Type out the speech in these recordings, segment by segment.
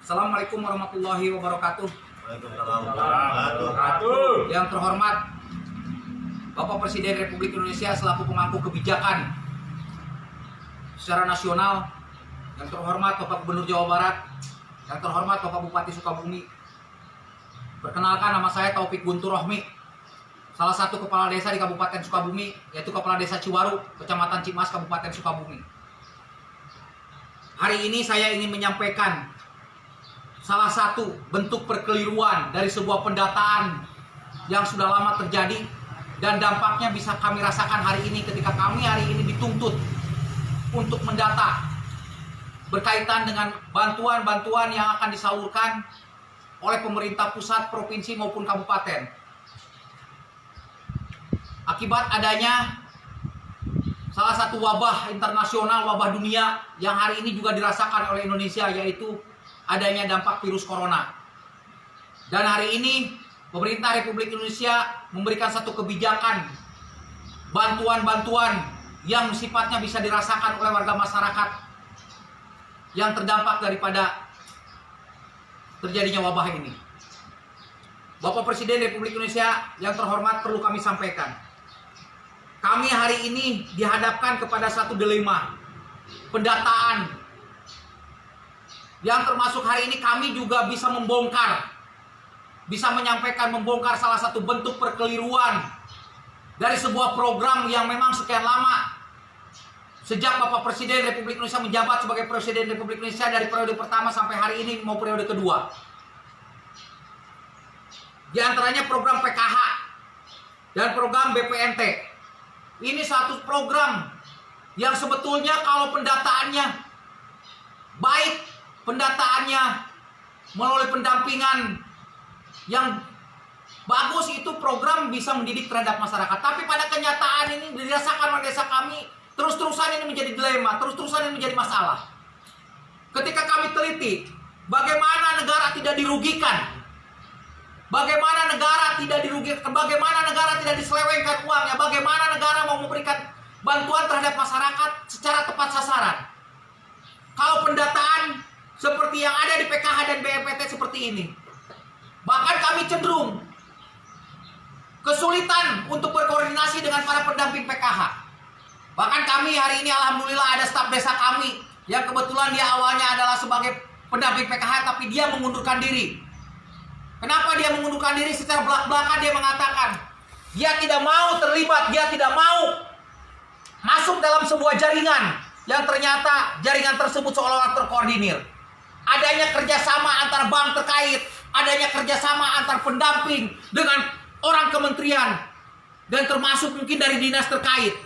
Assalamualaikum warahmatullahi wabarakatuh. Waalaikumsalam warahmatullahi wabarakatuh. Yang terhormat Bapak Presiden Republik Indonesia selaku pemangku kebijakan secara nasional, yang terhormat Bapak Gubernur Jawa Barat, yang terhormat Bapak Bupati Sukabumi. Perkenalkan, nama saya Taufik Guntur Rohmi, salah satu kepala desa di Kabupaten Sukabumi, yaitu Kepala Desa Ciwaru, Kecamatan Cimas, Kabupaten Sukabumi. Hari ini saya ingin menyampaikan salah satu bentuk perkeliruan dari sebuah pendataan yang sudah lama terjadi dan dampaknya bisa kami rasakan hari ini ketika kami hari ini dituntut untuk mendata berkaitan dengan bantuan-bantuan yang akan disalurkan oleh pemerintah pusat, provinsi maupun kabupaten. Akibat adanya salah satu wabah internasional, wabah dunia yang hari ini juga dirasakan oleh Indonesia, yaitu adanya dampak virus corona. Dan hari ini pemerintah Republik Indonesia memberikan satu kebijakan bantuan-bantuan yang sifatnya bisa dirasakan oleh warga masyarakat yang terdampak daripada terjadinya wabah ini. Bapak Presiden Republik Indonesia yang terhormat, perlu kami sampaikan, kami hari ini dihadapkan kepada satu dilema pendataan yang termasuk hari ini kami juga bisa membongkar, bisa menyampaikan membongkar salah satu bentuk perkeliruan dari sebuah program yang memang sekian lama sejak Bapak Presiden Republik Indonesia menjabat sebagai Presiden Republik Indonesia dari periode pertama sampai hari ini mau periode kedua. Di antaranya program PKH dan program BPNT. Ini satu program yang sebetulnya kalau pendataannya baik, pendataannya melalui pendampingan yang bagus, itu program bisa mendidik terhadap masyarakat. Tapi pada kenyataan ini dirasakan oleh desa kami, terus-terusan ini menjadi dilema, terus-terusan ini menjadi masalah. Ketika kami teliti bagaimana negara tidak dirugikan, bagaimana negara tidak dirugikan, bagaimana negara tidak diselewengkan uangnya, bagaimana negara mau memberikan bantuan terhadap masyarakat secara tepat sasaran. Kalau pendataan seperti yang ada di PKH dan BNPT seperti ini, bahkan kami cenderung kesulitan untuk berkoordinasi dengan para pendamping PKH. Bahkan kami hari ini alhamdulillah ada staf desa kami yang kebetulan dia awalnya adalah sebagai pendamping PKH, tapi dia mengundurkan diri. Kenapa dia mengundurkan diri? Secara belak-belakan dia mengatakan dia tidak mau terlibat, dia tidak mau masuk dalam sebuah jaringan yang ternyata jaringan tersebut seolah-olah terkoordinir. Adanya kerjasama antar bank terkait, adanya kerjasama antar pendamping dengan orang kementerian dan termasuk mungkin dari dinas terkait.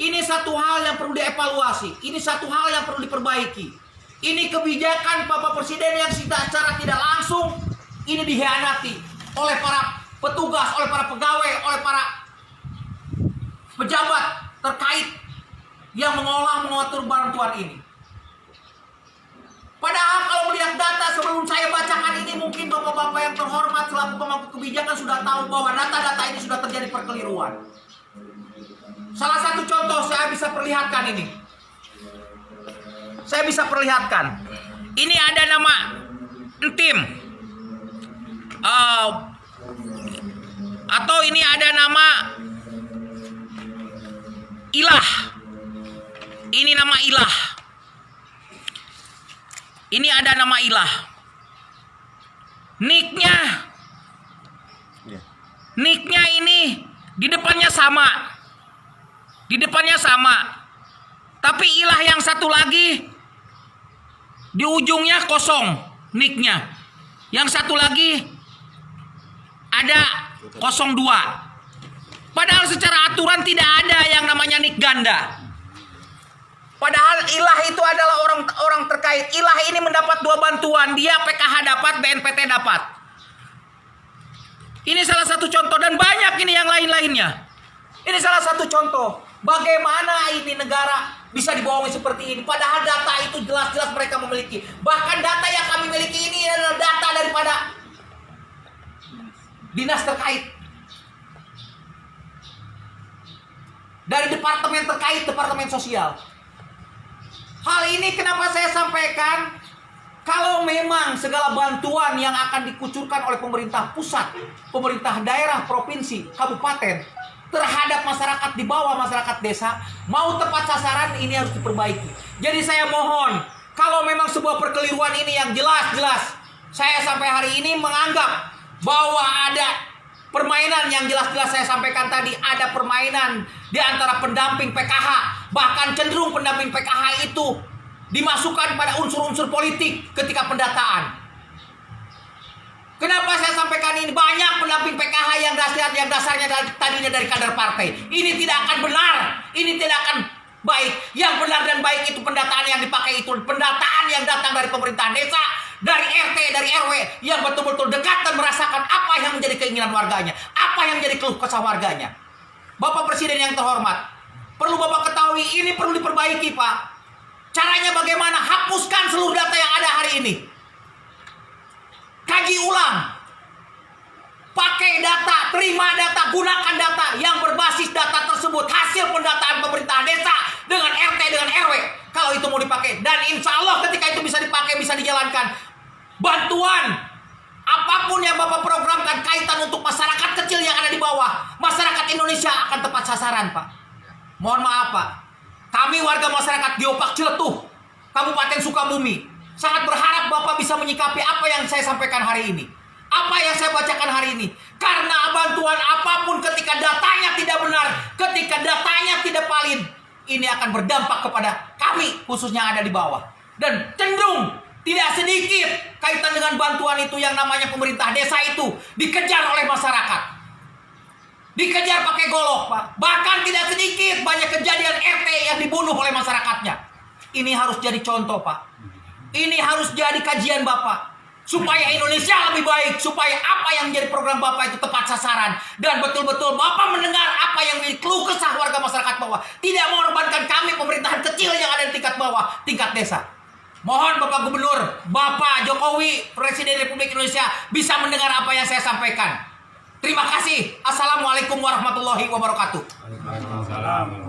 Ini satu hal yang perlu dievaluasi, ini satu hal yang perlu diperbaiki. Ini kebijakan Bapak Presiden yang secara tidak langsung ini dihianati oleh para petugas, oleh para pegawai, oleh para pejabat terkait yang mengatur bantuan ini. Padahal kalau melihat data sebelum saya bacakan ini, mungkin bapak-bapak yang terhormat selaku pemangku kebijakan sudah tahu bahwa data-data ini sudah terjadi perkeliruan. Salah satu contoh saya bisa perlihatkan ini. Saya bisa perlihatkan. Ini ada nama tim. Atau ini ada nama Ilah. Ini nama Ilah. Ini ada nama Ilah. Nicknya ini di depannya sama. Di depannya sama. Tapi Ilah yang satu lagi di ujungnya kosong nicknya. Yang satu lagi ada 02. Padahal secara aturan tidak ada yang namanya nick ganda. Padahal Ilah itu adalah orang terkait. Ilah ini mendapat 2 bantuan. Dia PKH dapat, BNPT dapat. Ini salah satu contoh dan banyak ini yang lain-lainnya. Ini salah satu contoh bagaimana ini negara bisa dibohongi seperti ini. Padahal data itu jelas-jelas mereka memiliki. Bahkan data yang kami miliki ini adalah data daripada dinas terkait. Dari departemen terkait, departemen sosial. Hal ini kenapa saya sampaikan? Kalau memang segala bantuan yang akan dikucurkan oleh pemerintah pusat, pemerintah daerah, provinsi, kabupaten terhadap masyarakat di bawah, masyarakat desa, mau tepat sasaran, ini harus diperbaiki. Jadi saya mohon, kalau memang sebuah perkeliruan ini yang jelas-jelas, saya sampai hari ini menganggap bahwa ada permainan yang jelas-jelas saya sampaikan tadi, ada permainan di antara pendamping PKH, bahkan cenderung pendamping PKH itu dimasukkan pada unsur-unsur politik ketika pendataan. Kenapa saya sampaikan ini? Banyak pendamping PKH yang dasarnya tadinya dari kader partai. Ini tidak akan benar, ini tidak akan baik. Yang benar dan baik itu pendataan yang dipakai itu pendataan yang datang dari pemerintahan desa, dari RT, dari RW, yang betul-betul dekat dan merasakan apa yang menjadi keinginan warganya, apa yang menjadi keluh kesah warganya. Bapak Presiden yang terhormat, perlu Bapak ketahui ini perlu diperbaiki, Pak. Caranya bagaimana? Hapuskan seluruh data yang ada hari ini. Kaji ulang. Pakai data, terima data, gunakan data yang berbasis data tersebut. Hasil pendataan pemerintah desa dengan RT, dengan RW. Kalau itu mau dipakai. Dan insya Allah ketika itu bisa dipakai, bisa dijalankan. Bantuan apapun yang Bapak programkan kaitan untuk masyarakat kecil yang ada di bawah. Masyarakat Indonesia akan tepat sasaran, Pak. Mohon maaf, Pak. Kami warga masyarakat Geopark Ciletuh, Kabupaten Sukabumi, sangat berharap Bapak bisa menyikapi apa yang saya sampaikan hari ini. Apa yang saya bacakan hari ini. Karena bantuan apapun ketika datanya tidak benar, ketika datanya tidak valid, ini akan berdampak kepada kami, khususnya yang ada di bawah. Dan cenderung tidak sedikit kaitan dengan bantuan itu yang namanya pemerintah desa itu dikejar oleh masyarakat. Dikejar pakai golok, Pak. Bahkan tidak sedikit banyak kejadian RT yang dibunuh oleh masyarakatnya. Ini harus jadi contoh, Pak. Ini harus jadi kajian Bapak. Supaya Indonesia lebih baik. Supaya apa yang menjadi program Bapak itu tepat sasaran. Dan betul-betul Bapak mendengar apa yang menjadi keluh kesah warga masyarakat bawah. Tidak mengorbankan kami pemerintahan kecil yang ada di tingkat bawah, tingkat desa. Mohon Bapak Gubernur, Bapak Jokowi, Presiden Republik Indonesia bisa mendengar apa yang saya sampaikan. Terima kasih. Assalamualaikum warahmatullahi wabarakatuh. Waalaikumsalam.